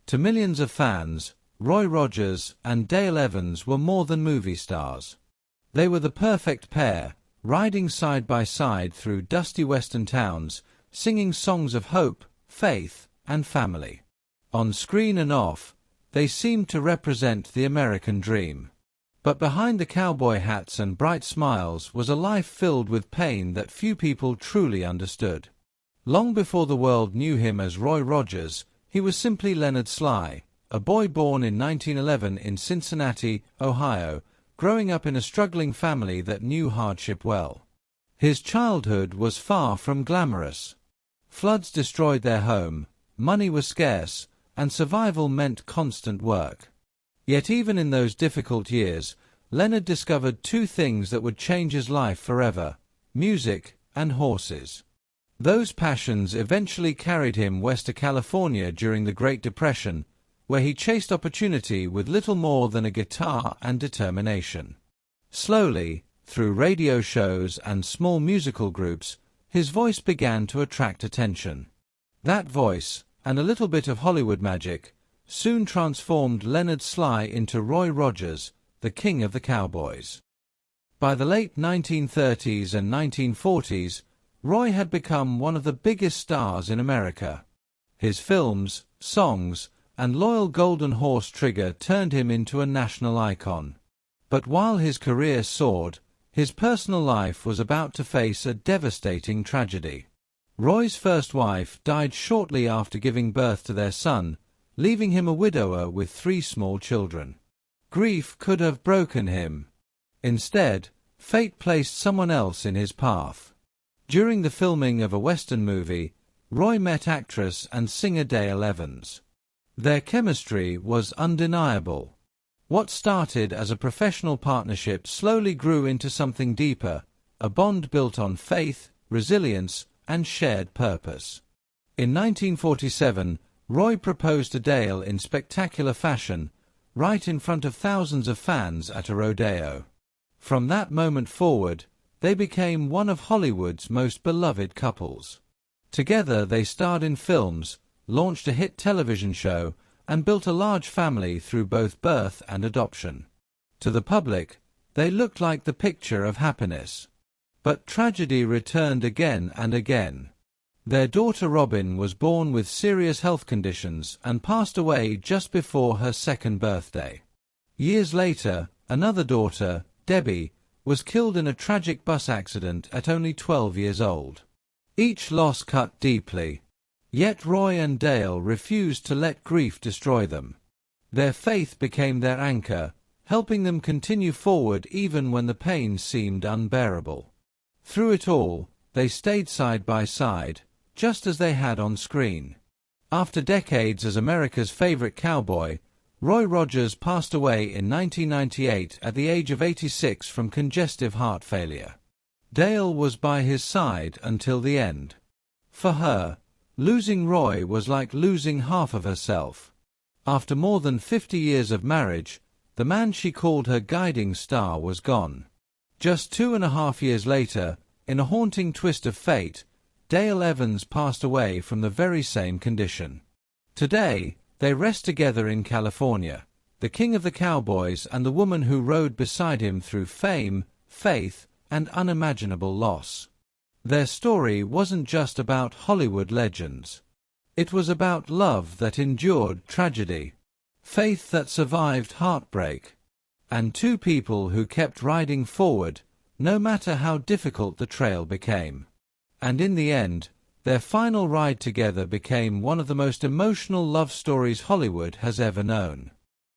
To millions of fans, Roy Rogers and Dale Evans were more than movie stars. They were the perfect pair, riding side by side through dusty western towns, singing songs of hope, faith, and family. On screen and off, they seemed to represent the American dream. But behind the cowboy hats and bright smiles was a life filled with pain that few people truly understood. Long before the world knew him as Roy Rogers, he was simply Leonard Sly, a boy born in 1911 in Cincinnati, Ohio, growing up in a struggling family that knew hardship well. His childhood was far from glamorous. Floods destroyed their home, money was scarce, and survival meant constant work. Yet even in those difficult years, Leonard discovered two things that would change his life forever: music and horses. Those passions eventually carried him west to California during the Great Depression, where he chased opportunity with little more than a guitar and determination. Slowly, through radio shows and small musical groups, his voice began to attract attention. That voice, and a little bit of Hollywood magic, soon transformed Leonard Sly into Roy Rogers, the king of the Cowboys. By the late 1930s and 1940s, Roy had become one of the biggest stars in America. His films, songs, and loyal Golden Horse Trigger turned him into a national icon. But while his career soared, his personal life was about to face a devastating tragedy. Roy's first wife died shortly after giving birth to their son, leaving him a widower with 3 small children. Grief could have broken him. Instead, fate placed someone else in his path. During the filming of a Western movie, Roy met actress and singer Dale Evans. Their chemistry was undeniable. What started as a professional partnership slowly grew into something deeper, a bond built on faith, resilience, and shared purpose. In 1947, Roy proposed to Dale in spectacular fashion, right in front of thousands of fans at a rodeo. From that moment forward, they became one of Hollywood's most beloved couples. Together they starred in films, launched a hit television show, and built a large family through both birth and adoption. To the public, they looked like the picture of happiness. But tragedy returned again and again. Their daughter Robin was born with serious health conditions and passed away just before her 2nd birthday. Years later, another daughter, Debbie, was killed in a tragic bus accident at only 12 years old. Each loss cut deeply. Yet Roy and Dale refused to let grief destroy them. Their faith became their anchor, helping them continue forward even when the pain seemed unbearable. Through it all, they stayed side by side, just as they had on screen. After decades as America's favorite cowboy, Roy Rogers passed away in 1998 at the age of 86 from congestive heart failure. Dale was by his side until the end. For her, losing Roy was like losing half of herself. After more than 50 years of marriage, the man she called her guiding star was gone. Just 2.5 years later, in a haunting twist of fate, Dale Evans passed away from the very same condition. Today, they rest together in California, the king of the Cowboys and the woman who rode beside him through fame, faith, and unimaginable loss. Their story wasn't just about Hollywood legends. It was about love that endured tragedy, faith that survived heartbreak, and two people who kept riding forward, no matter how difficult the trail became. And in the end, their final ride together became one of the most emotional love stories Hollywood has ever known.